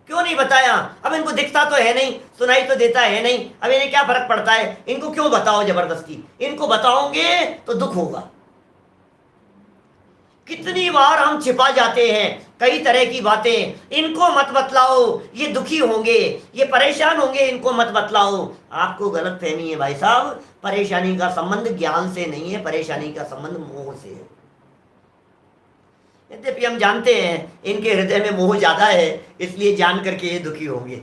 क्यों नहीं बताया? अब इनको दिखता तो है नहीं, सुनाई तो देता है नहीं, अब इन्हें क्या फर्क पड़ता है, इनको क्यों बताओ जबरदस्ती, इनको बताओगे तो दुख होगा। कितनी बार हम छिपा जाते हैं कई तरह की बातें, इनको मत बतलाओ, ये दुखी होंगे, ये परेशान होंगे, इनको मत बतलाओ। आपको गलत फहमी है भाई साहब, परेशानी का संबंध ज्ञान से नहीं है, परेशानी का संबंध मोह से है। यद्यपि हम जानते हैं इनके हृदय में मोह ज्यादा है, इसलिए जान करके ये दुखी होंगे।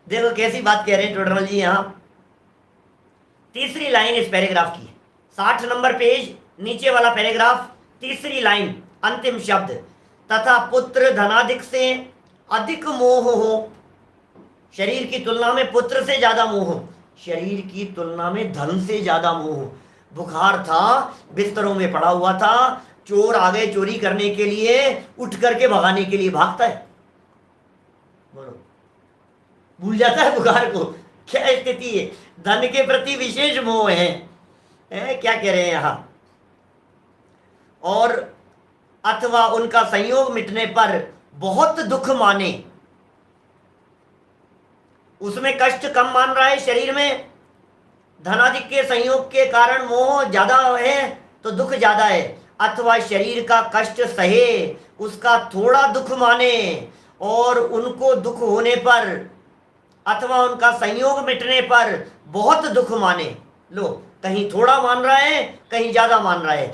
देखो कैसी बात कह रहे हैं टोडरमल जी यहाँ। तीसरी लाइन इस पैराग्राफ की, 60 नंबर पेज, नीचे वाला पैराग्राफ, तीसरी लाइन, अंतिम शब्द, तथा पुत्र धनाधिक से अधिक मोह हो। शरीर की तुलना में पुत्र से ज्यादा मोह, शरीर की तुलना में धन से ज्यादा मोह। बुखार था, बिस्तरों में पड़ा हुआ था, चोर आ गए चोरी करने के लिए, उठ करके भगाने के लिए भागता है। बोलो, भूल जाता है बुखार को। क्या स्थिति है, धन के प्रति विशेष मोह है। क्या कह रहे हैं यहां, और अथवा उनका संयोग मिटने पर बहुत दुख माने। उसमें कष्ट कम मान रहा है शरीर में, धनाधिक के संयोग के कारण मोह ज्यादा है तो दुख ज्यादा है। अथवा शरीर का कष्ट सहे, उसका थोड़ा दुख माने, और उनको दुख होने पर अथवा उनका संयोग मिटने पर बहुत दुख माने। लो, कहीं थोड़ा मान रहा है, कहीं ज्यादा मान रहा है।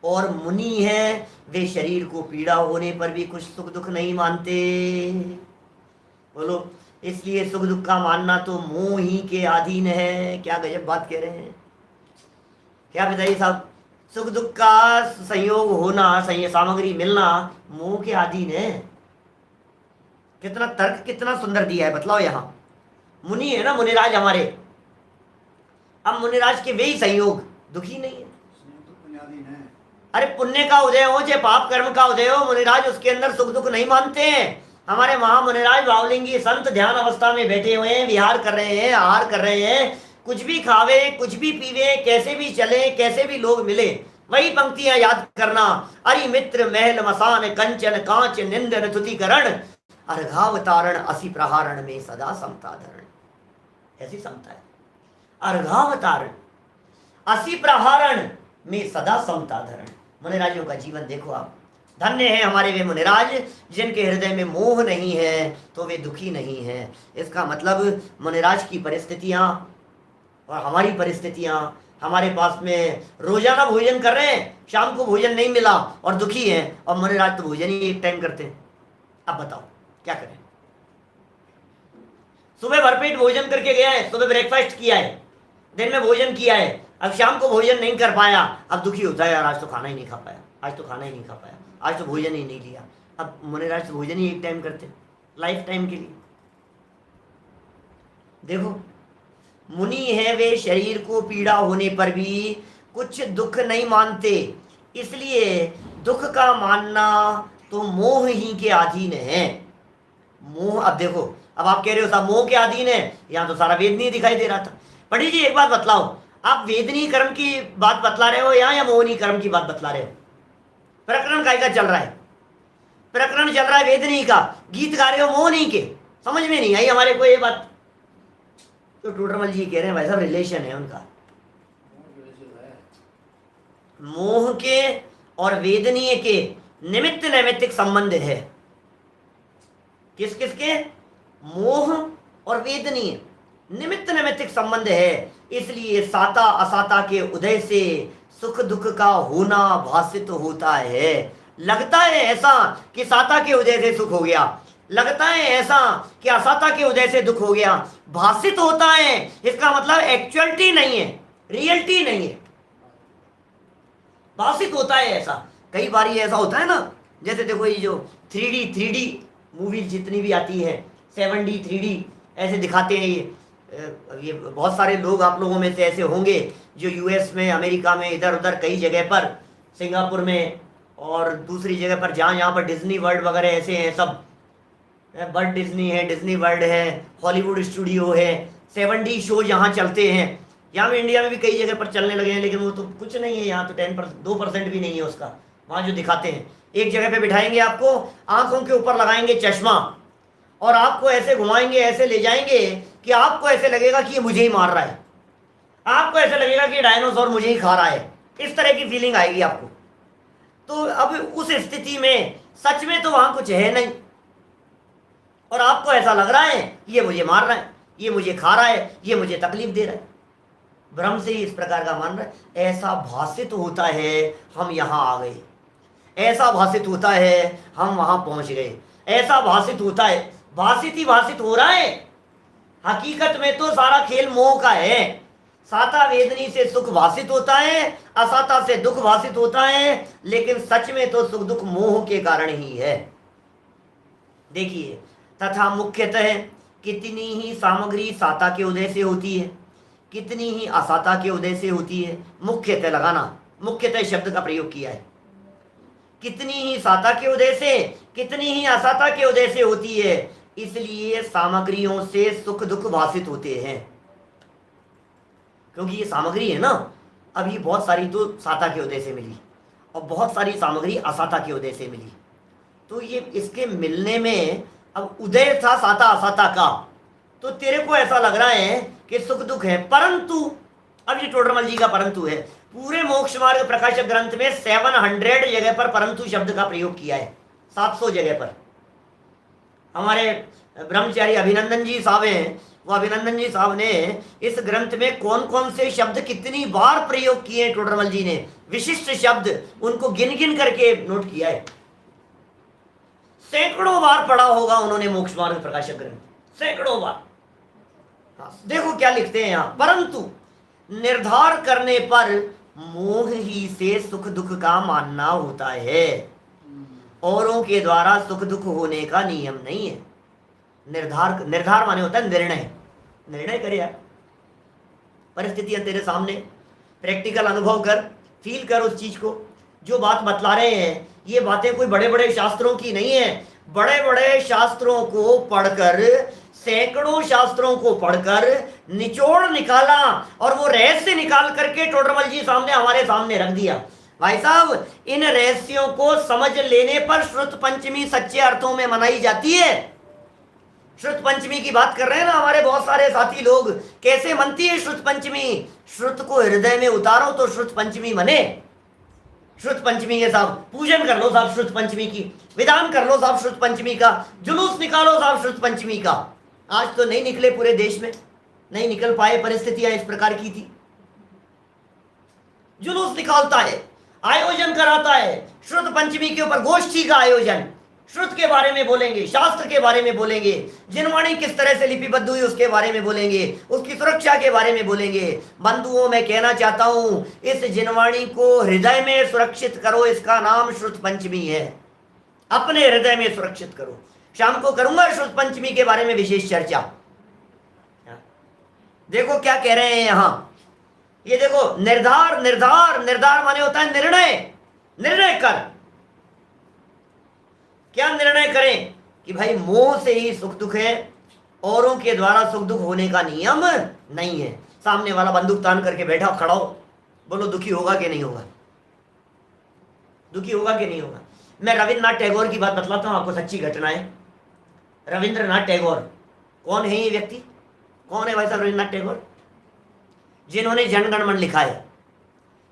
और मुनि है, वे शरीर को पीड़ा होने पर भी कुछ सुख दुख नहीं मानते। बोलो, इसलिए सुख दुख का मानना तो मोह ही के अधीन है। क्या गजब बात कह रहे हैं। क्या बताइए साहब, सुख दुख का संयोग होना, सामग्री मिलना मोह के अधीन है। कितना तर्क, कितना सुंदर दिया है, बतलाओ। यहां मुनि है ना, मुनिराज हमारे, अब मुनिराज के वे ही संयोग दुखी नहीं है। अरे पुण्य का उदय हो चाहे पाप कर्म का उदय हो, मुनिराज उसके अंदर सुख दुख नहीं मानते हैं। हमारे महामुनिराज भावलिंगी संत ध्यान अवस्था में बैठे हुए हैं, विहार कर रहे हैं, आहार कर रहे हैं, कुछ भी खावे, कुछ भी पीवे, कैसे भी चले, कैसे भी लोग मिले, वही पंक्तियां याद करना। अरि मित्र महल मसान कंचन कांच निंदन तुतिकरण, अर्घावतारण असी प्रहारण में सदा समता धरण। ऐसी समता है, अर्घावतारण असी प्रहारण में सदा समता धरण। मुनिराजों का जीवन देखो आप, धन्य है हमारे वे मुनिराज जिनके हृदय में मोह नहीं है तो वे दुखी नहीं है। इसका मतलब मुनिराज की परिस्थितियां और हमारी परिस्थितियां, हमारे पास में रोजाना भोजन कर रहे हैं, शाम को भोजन नहीं मिला और दुखी हैं, और मुनिराज तो भोजन ही एक टाइम करते हैं। अब बताओ क्या करें। सुबह भरपेट भोजन करके गया है, सुबह ब्रेकफास्ट किया है, दिन में भोजन किया है, अब शाम को भोजन नहीं कर पाया, अब दुखी होता है, यार आज तो खाना ही नहीं खा पाया, आज तो खाना ही नहीं खा पाया, आज तो भोजन ही नहीं लिया। अब मुनिराज तो भोजन ही एक टाइम करते, लाइफ टाइम के लिए। देखो, मुनि है वे शरीर को पीड़ा होने पर भी कुछ दुख नहीं मानते, इसलिए दुख का मानना तो मोह ही के अधीन है। मोह, अब देखो, अब आप कह रहे हो साहब मोह के अधीन है, यहां तो सारा वेदनीय दिखाई दे रहा था। पंडित जी एक बात बतलाओ, आप वेदनीय कर्म की बात बतला रहे हो या मोहनीय कर्म की बात बतला रहे हो? प्रकरण काय का चल रहा है? प्रकरण चल रहा है वेदनीय का, गीत गा रहे हो मोहनीय के। समझ में नहीं आई हमारे को ये बात। तो टोडरमल जी कह रहे हैं भाई साहब रिलेशन है उनका, मोह के और वेदनीय के निमित्त नैमित्तिक संबंध है। किस किस के? मोह और वेदनीय निमित्त नैमित्तिक संबंध है। इसलिए साता असाता के उदय से सुख दुख का होना भासित होता है। लगता है ऐसा कि साता के उदय से सुख हो गया, लगता है ऐसा कि असाता के उदय से दुख हो गया, भासित होता है। इसका मतलब एक्चुअलिटी नहीं है, रियलिटी नहीं है, भासित होता है ऐसा। कई बार ये ऐसा होता है ना, जैसे देखो ये जो 3D मूवी जितनी भी आती है, 7D 3D ऐसे दिखाते हैं। ये बहुत सारे लोग आप लोगों में से ऐसे होंगे जो यूएस में, अमेरिका में, इधर उधर कई जगह पर, सिंगापुर में और दूसरी जगह पर जहाँ यहाँ पर डिज्नी वर्ल्ड वगैरह ऐसे हैं, सब बर्ड डिज्नी है, डिज्नी वर्ल्ड है, हॉलीवुड स्टूडियो है, 7D शो यहाँ चलते हैं। यहाँ भी इंडिया में भी कई जगह पर चलने लगे हैं, लेकिन वो तो कुछ नहीं है, यहाँ तो 2% भी नहीं है उसका। वहाँ जो दिखाते हैं, एक जगह पे बिठाएंगे आपको, आंखों के ऊपर लगाएंगे चश्मा और आपको ऐसे घुमाएंगे, ऐसे ले जाएंगे कि आपको ऐसे लगेगा कि ये मुझे ही मार रहा है, आपको ऐसे लगेगा कि डायनासोर मुझे ही खा रहा है। इस तरह की फीलिंग आएगी आपको। तो अब उस स्थिति में सच में तो वहां कुछ है नहीं, और आपको ऐसा लग रहा है ये मुझे मार रहा है, ये मुझे खा रहा है, ये मुझे तकलीफ दे रहा है, भ्रम से ही इस प्रकार का मान रहा है। ऐसा भाषित होता है हम यहाँ आ गए, ऐसा भाषित होता है हम वहां पहुंच गए, ऐसा भाषित होता है, भाषित ही भाषित हो रहा है। हकीकत में तो सारा खेल मोह का है। साता वेदनी से सुख भाषित होता है, असाता से दुख भाषित होता है, लेकिन सच में तो सुख दुख मोह के कारण ही है। देखिए, तथा मुख्यतः कितनी ही सामग्री साता के उदय से होती है, कितनी ही असाता के उदय से होती है। मुख्यतः लगाना, मुख्यतः शब्द का प्रयोग किया है। कितनी ही साता के उदय से, कितनी ही असाता के उदय से होती है, इसलिए सामग्रियों से सुख दुख भाषित होते हैं। क्योंकि ये सामग्री है ना, अभी बहुत सारी तो साता के उदय से मिली और बहुत सारी सामग्री असाता के उदय से मिली, तो ये इसके मिलने में अब उदय था साता असाता का, तो तेरे को ऐसा लग रहा है कि सुख दुख है। परंतु अब ये टोडरमल जी का परंतु है, पूरे मोक्ष मार्ग प्रकाशक ग्रंथ में 700 जगह पर परंतु शब्द का प्रयोग किया है, 700 जगह पर। हमारे ब्रह्मचारी अभिनंदन जी साहब हैं, वो अभिनंदन जी साहब ने इस ग्रंथ में कौन कौन से शब्द कितनी बार प्रयोग किए हैं, टोडरमल जी ने विशिष्ट शब्द उनको गिन गिन करके नोट किया है। सैकड़ों बार पढ़ा होगा उन्होंने मोक्ष मार्ग प्रकाशक ग्रंथ, सैकड़ों बार। हाँ, देखो क्या लिखते हैं यहाँ, परंतु निर्धार करने पर मोह ही से सुख दुख का मानना होता है, औरों के द्वारा सुख दुख होने का नियम नहीं है। निर्धार, निर्धार माने होता है निर्णय, निर्णय करे यार, परिस्थितियां तेरे सामने, प्रैक्टिकल अनुभव कर, फील कर उस चीज को। जो बात बतला रहे हैं ये बातें कोई बड़े बड़े शास्त्रों की नहीं है। बड़े बड़े शास्त्रों को पढ़कर, सैकड़ों शास्त्रों को पढ़कर निचोड़ निकाला और वो रहस्य निकाल करके टोडरमल जी सामने, हमारे सामने रख दिया। भाई साहब, इन रहस्यों को समझ लेने पर श्रुत पंचमी सच्चे अर्थों में मनाई जाती है। श्रुत पंचमी की बात कर रहे हैं ना हमारे बहुत सारे साथी लोग, कैसे मनती है श्रुत पंचमी? श्रुत को हृदय में उतारो तो श्रुत पंचमी मने। श्रुत पंचमी के साहब पूजन कर लो साहब, श्रुत पंचमी की विधान कर लो साहब, श्रुत पंचमी का जुलूस निकालो साहब, श्रुत पंचमी का। आज तो नहीं निकले, पूरे देश में नहीं निकल पाए, परिस्थितियां इस प्रकार की थी। जुलूस निकालता है, आयोजन कराता है, श्रुत पंचमी के ऊपर गोष्ठी का आयोजन, श्रुत के बारे में बोलेंगे, शास्त्र के बारे में बोलेंगे, जिनवाणी किस तरह से लिपिबद्ध हुई उसके बारे में बोलेंगे, उसकी सुरक्षा के बारे में बोलेंगे। बंधुओं, मैं कहना चाहता हूं, इस जिनवाणी को हृदय में सुरक्षित करो, इसका नाम श्रुत पंचमी है। अपने हृदय में सुरक्षित करो। शाम को करूंगा श्रुत पंचमी के बारे में विशेष चर्चा। देखो क्या कह रहे हैं यहां, ये देखो, निर्धार, निर्धार, निर्धार माने होता है निर्णय, निर्णय कर। क्या निर्णय करें कि भाई मोह से ही सुख दुख है, औरों के द्वारा सुख दुख होने का नियम नहीं है। सामने वाला बंदूक तान करके बैठा खड़ा हो, बोलो दुखी होगा कि नहीं होगा? दुखी होगा कि नहीं होगा? मैं रविन्द्रनाथ टैगोर की बात बतलाता हूं आपको, सच्ची घटना है। रविंद्रनाथ टैगोर कौन है? ये व्यक्ति कौन है भाई साहब? रविन्द्रनाथ टैगोर, जिन्होंने जनगण मन लिखा है।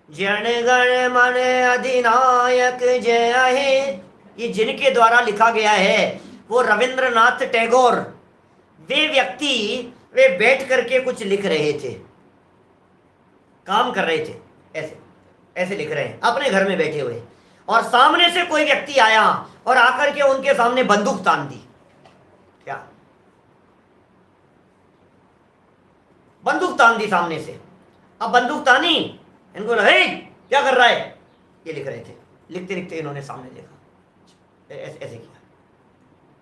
जनगण मन अधिनायक जय हे, ये जिनके द्वारा लिखा गया है वो रविंद्रनाथ टैगोर। वे व्यक्ति, वे बैठ करके कुछ लिख रहे थे, काम कर रहे थे, ऐसे ऐसे लिख रहे हैं अपने घर में बैठे हुए, और सामने से कोई व्यक्ति आया और आकर के उनके सामने बंदूक तान दी। क्या बंदूक तान दी सामने से? अब बंदूक तानी, इनको लगा क्या कर रहा है? ये लिख रहे थे। लिखते लिखते इन्होंने सामने देखा, ऐसे किया,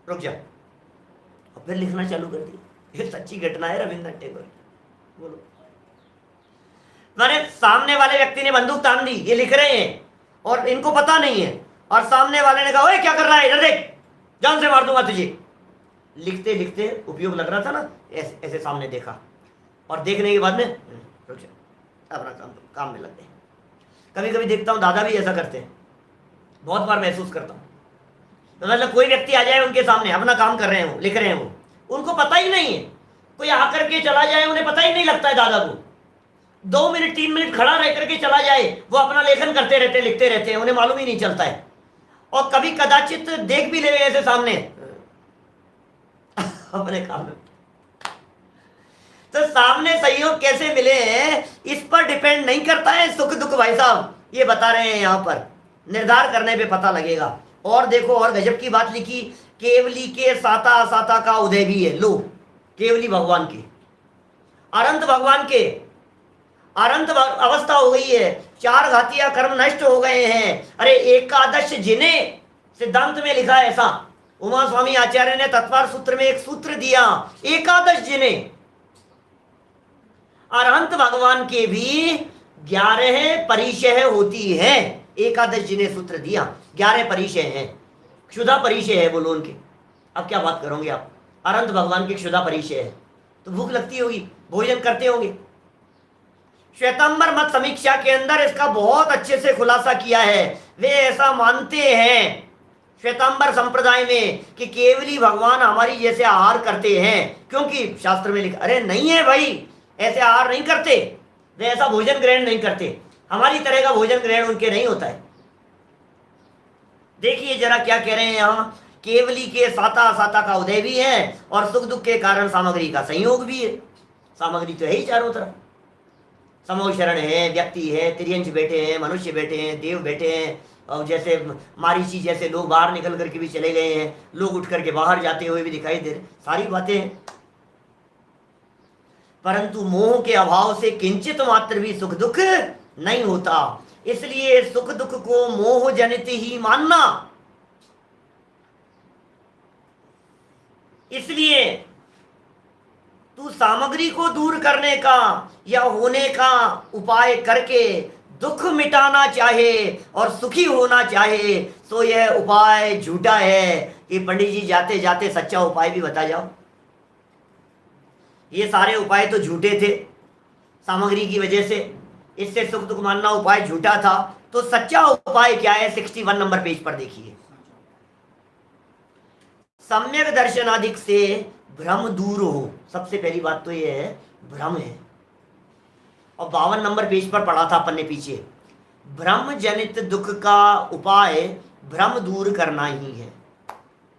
रुक जा, और फिर लिखना चालू कर दिया। ये सच्ची घटना है रविन्द्रनाथ टैगोर। बोलो, मैंने सामने वाले व्यक्ति ने बंदूक तान दी, ये लिख रहे हैं और इनको पता नहीं है, और सामने वाले ने कहा ओए क्या कर रहा है, इधर देख, जान से मार दूंगा तुझे। लिखते लिखते उपयोग लग रहा था ना, ऐसे ऐसे सामने देखा, और देखने के बाद में रुक जा, अपना काम में लग गए। कभी कभी देखता हूँ दादा भी ऐसा करते हैं, बहुत बार महसूस करता हूँ। तो मतलब कोई व्यक्ति आ जाए उनके सामने, अपना काम कर रहे हैं, वो लिख रहे हैं, वो उनको पता ही नहीं है, कोई आकर के चला जाए, उन्हें पता ही नहीं लगता है दादा को। 2 मिनट 3 मिनट खड़ा रह करके चला जाए, वो अपना लेखन करते रहते, लिखते रहते हैं, उन्हें मालूम ही नहीं चलता है। और कभी कदाचित देख भी ले ऐसे सामने अपने काम में। तो सामने सहयोग कैसे मिले हैं इस पर डिपेंड नहीं करता है सुख दुख, भाई साहब ये बता रहे हैं यहां पर, निर्धार करने पे पता लगेगा। और देखो और गजब की बात लिखी, केवली के साता असाता का उदय भी है। लो, केवली भगवान के, अनंत भगवान के, अनंत अवस्था हो गई है, 4 घातिया कर्म नष्ट हो गए हैं। अरे एकादश जिन्हें सिद्धांत में लिखा है ऐसा, उमा स्वामी आचार्य ने तत्पर सूत्र में एक सूत्र दिया, एकादश जिन्हें, अरहंत भगवान के भी 11 परिचय होती है। एकादश जिन्हें सूत्र दिया, 11 परिचय हैं, क्षुधा परिचय है बोलो उनके। अब क्या बात करोगे आप, अनंत भगवान की क्षुधा परिचय है, तो भूख लगती होगी, भोजन करते होंगे। श्वेतांबर मत समीक्षा के अंदर इसका बहुत अच्छे से खुलासा किया है। वे ऐसा मानते हैं श्वेतांबर संप्रदाय में कि केवली भगवान हमारी जैसे आहार करते हैं, क्योंकि शास्त्र में लिखा, अरे नहीं है भाई, ऐसे आहार नहीं करते, वे ऐसा भोजन ग्रहण नहीं करते, हमारी तरह का भोजन ग्रहण उनके नहीं होता है। देखिए जरा क्या कह रहे हैं यहां, केवली के साता असाता का उदय भी है और सुख दुख के कारण सामग्री का संयोग भी है। सामग्री तो है ही चारों तरफ, समूह शरण है, व्यक्ति है, त्रियंश बैठे हैं, मनुष्य बैठे हैं, देव बैठे हैं, और जैसे मारीची जैसे लोग बाहर निकल करके भी चले गए हैं, लोग उठ करके बाहर जाते हुए भी दिखाई दे रहे, सारी बातें हैं। परंतु मोह के अभाव से किंचित मात्र भी सुख दुख नहीं होता, इसलिए सुख दुख को मोह जनित ही मानना। इसलिए तू सामग्री को दूर करने का या होने का उपाय करके दुख मिटाना चाहे और सुखी होना चाहे, तो यह उपाय झूठा है। कि पंडित जी जाते जाते सच्चा उपाय भी बता जाओ। ये सारे उपाय तो झूठे थे सामग्री की वजह से, इससे सुख दुख मानना उपाय झूठा था, तो सच्चा उपाय क्या है 61 नंबर पेज पर देखिए। सम्यक दर्शनाधिक से भ्रम दूर हो, सबसे पहली बात तो यह है भ्रम है। और 52 नंबर पेज पर पढ़ा था अपन ने पीछे, भ्रम जनित दुख का उपाय भ्रम दूर करना ही है।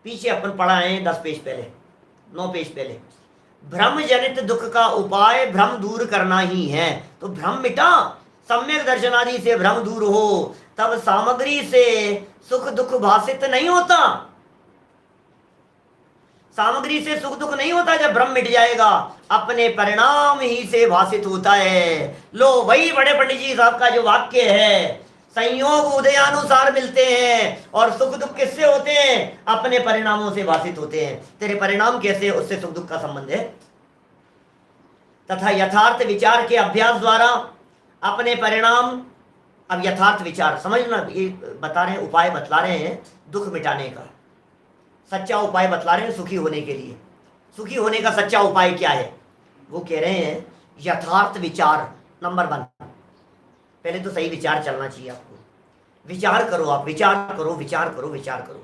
पीछे अपन पढ़ा है 10 पेज पहले, 9 पेज पहले, भ्रम जनित दुख का उपाय भ्रम दूर करना ही है। तो भ्रम मिटा, सम्यक दर्शनादि से भ्रम दूर हो, तब सामग्री से सुख दुख भाषित नहीं होता। सामग्री से सुख दुख नहीं होता, जब भ्रम मिट जाएगा अपने परिणाम ही से भाषित होता है। लो वही बड़े पंडित जी साहब का जो वाक्य है, संयोग उदयानुसार मिलते हैं और सुख दुख किससे होते हैं, अपने परिणामों से भाषित होते हैं। तेरे परिणाम कैसे, उससे सुख दुख का संबंध है। तथा यथार्थ विचार के अभ्यास द्वारा अपने परिणाम, अब यथार्थ विचार समझना, ये बता रहे हैं उपाय बतला रहे हैं दुख मिटाने का, सच्चा उपाय बतला रहे हैं सुखी होने के लिए। सुखी होने का सच्चा उपाय क्या है, वो कह रहे हैं यथार्थ विचार नंबर 1। पहले तो सही विचार चलना चाहिए आपको, विचार करो, आप विचार करो, विचार करो, विचार करो,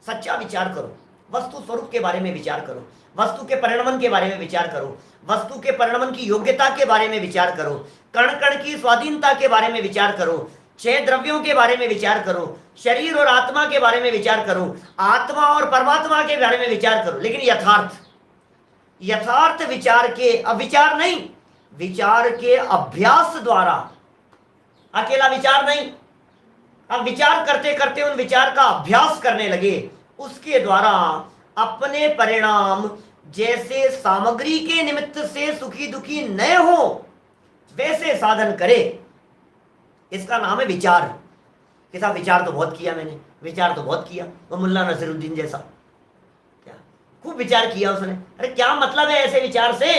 सच्चा विचार करो, वस्तु स्वरूप के बारे में विचार करो, वस्तु के परिणमन के बारे में विचार करो, वस्तु के परिणमन की योग्यता के बारे में विचार करो, कण कण की स्वाधीनता के बारे में विचार करो, 6 द्रव्यों के बारे में विचार करो, शरीर और आत्मा के बारे में विचार करो, आत्मा और परमात्मा के बारे में विचार करो। लेकिन यथार्थ विचार के, अब विचार नहीं, विचार के अभ्यास द्वारा, अकेला विचार नहीं, अब विचार करते करते उन विचार का अभ्यास करने लगे, उसके द्वारा अपने परिणाम जैसे सामग्री के निमित्त से सुखी दुखी न हो वैसे साधन करे। इसका नाम है विचार। कि साहब विचार तो बहुत किया मैंने, विचार तो बहुत किया, वो मुल्ला नसीरुद्दीन जैसा क्या खूब विचार किया उसने। अरे क्या मतलब है ऐसे विचार से,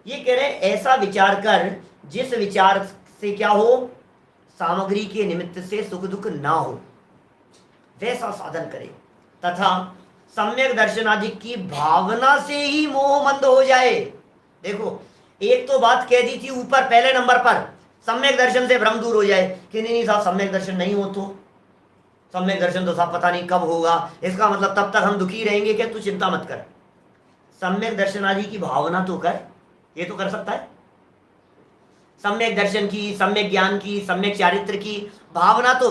ये कह रहे ऐसा विचार कर जिस विचार से क्या हो, सामग्री के निमित्त से सुख दुख ना हो, वैसा साधन करे। तथा सम्यक दर्शनादि की भावना से ही मोह मंद हो जाए। देखो एक तो बात कह दी थी ऊपर पहले नंबर पर, सम्यक दर्शन से भ्रम दूर हो जाए, कि नहीं साहब सम्यक दर्शन नहीं हो तो सम्यक दर्शन तो साहब पता नहीं कब होगा, इसका मतलब तब तक हम दुखी रहेंगे क्या, तू चिंता मत कर, सम्यक दर्शन आदि की भावना तो कर, ये तो कर सकता है। सम्यक दर्शन की, सम्यक ज्ञान की, सम्यक चारित्र की भावना तो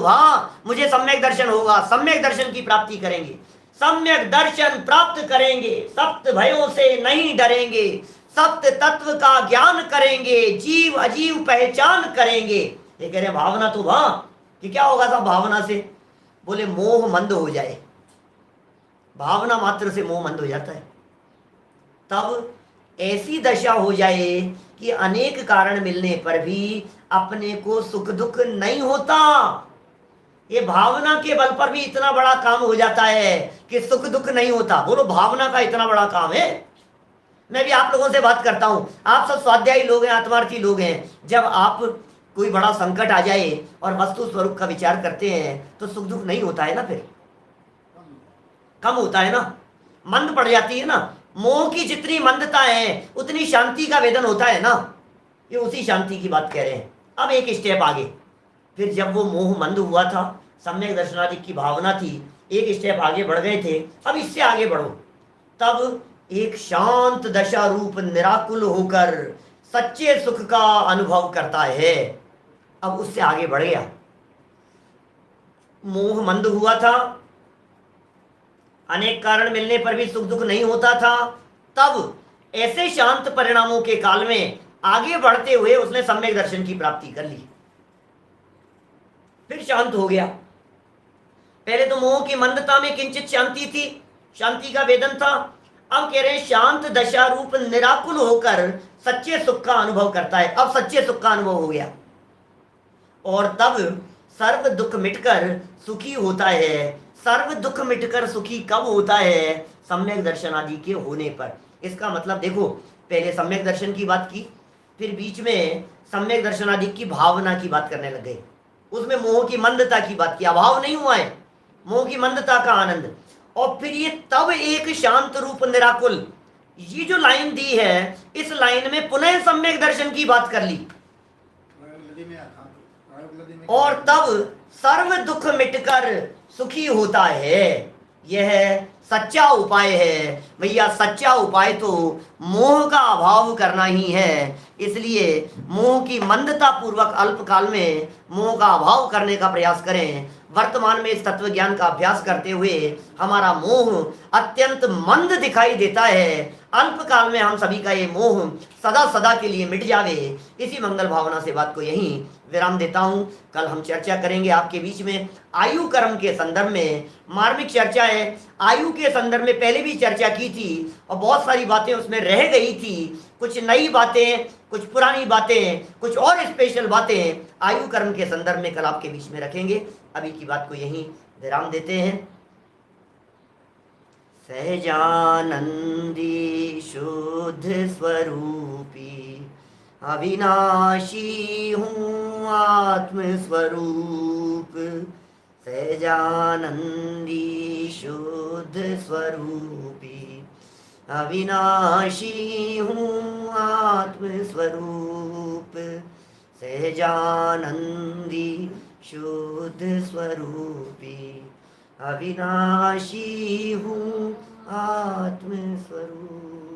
मुझे सम्यक दर्शन होगा, सम्यक दर्शन की प्राप्ति करेंगे, सम्यक दर्शन प्राप्त करेंगे, सप्त भयों से नहीं डरेंगे, सप्त तत्व का ज्ञान करेंगे, जीव अजीव पहचान करेंगे। ये कह रहे भावना तो कि क्या होगा सब भावना से? बोले मोह मंद हो जाए, भावना मात्र से मोह मंद हो जाता है। तब ऐसी दशा हो जाए कि अनेक कारण मिलने पर भी अपने को सुख दुख नहीं होता। ये भावना के बल पर भी इतना बड़ा काम हो जाता है कि सुख दुख नहीं होता। बोलो भावना का इतना बड़ा काम है। मैं भी आप लोगों से बात करता हूं, आप सब स्वाध्यायी लोग हैं, आत्मार्थी लोग हैं। जब आप कोई बड़ा संकट आ जाए और वस्तु स्वरूप का विचार करते हैं तो सुख दुख नहीं होता है ना, फिर कम होता है ना, मंद पड़ जाती है ना। मोह की जितनी मंदता है उतनी शांति का वेदन होता है ना। ये उसी शांति की बात कह रहे हैं। अब एक स्टेप आगे, फिर जब वो मोह मंद हुआ था, सम्यक दर्शनादि की भावना थी, एक स्टेप आगे बढ़ गए थे, अब इससे आगे बढ़ो। तब एक शांत दशा रूप निराकुल होकर सच्चे सुख का अनुभव करता है। अब उससे आगे बढ़ गया, मोह मंद हुआ था, अनेक कारण मिलने पर भी सुख दुख नहीं होता था। तब ऐसे शांत परिणामों के काल में आगे बढ़ते हुए उसने सम्यक दर्शन की प्राप्ति कर ली, फिर शांत हो गया। पहले तो मोह की मंदता में किंचित शांति थी, शांति का वेदन था। अब कह रहे हैं शांत दशा रूप निराकुल होकर सच्चे सुख का अनुभव करता है। अब सच्चे सुख का अनुभव हो गया और तब सर्व दुख मिटकर सुखी होता है। सर्व दुख मिटकर सुखी कब होता है? सम्यक दर्शन आदि के होने पर। इसका मतलब देखो, पहले सम्यक दर्शन की बात की, फिर बीच में सम्यक दर्शन आदि की भावना की बात करने लग गए, उसमें मोह की मंदता की बात की, अभाव नहीं हुआ है, मोह की मंदता का आनंद। और फिर ये तब एक शांत रूप निराकुल, ये जो लाइन दी है, इस लाइन में पुनः सम्यक दर्शन की बात कर ली। और तब सर्व दुख मिटकर सुखी होता है। यह सच्चा उपाय है भैया। सच्चा उपाय तो मोह का अभाव करना ही है। इसलिए मोह की मंदता पूर्वक अल्पकाल में मोह का अभाव करने का प्रयास करें। वर्तमान में इस तत्व ज्ञान का अभ्यास करते हुए हमारा मोह अत्यंत मंद दिखाई देता है। अल्पकाल में हम सभी का ये मोह सदा सदा के लिए मिट जावे। इसी मंगल भावना से बात को यहीं विराम देता हूं। कल हम चर्चा करेंगे आपके बीच में आयु कर्म के संदर्भ में। मार्मिक चर्चा है। आयु के संदर्भ में पहले भी चर्चा की थी और बहुत सारी बातें उसमें रह गई थी। कुछ नई बातें, कुछ पुरानी बातें, कुछ और स्पेशल बातें आयु कर्म के संदर्भ में कल आपके बीच में रखेंगे। अभी की बात को यहीं विराम देते हैं। सहजानंदी शुद्ध स्वरूपी अविनाशी हूँ आत्म स्वरूप। सहजानंदी शुद्ध स्वरूपी अविनाशी हूँ आत्म स्वरूप। सहजानंदी शुद्ध स्वरूपी अविनाशी हूँ आत्म स्वरूप।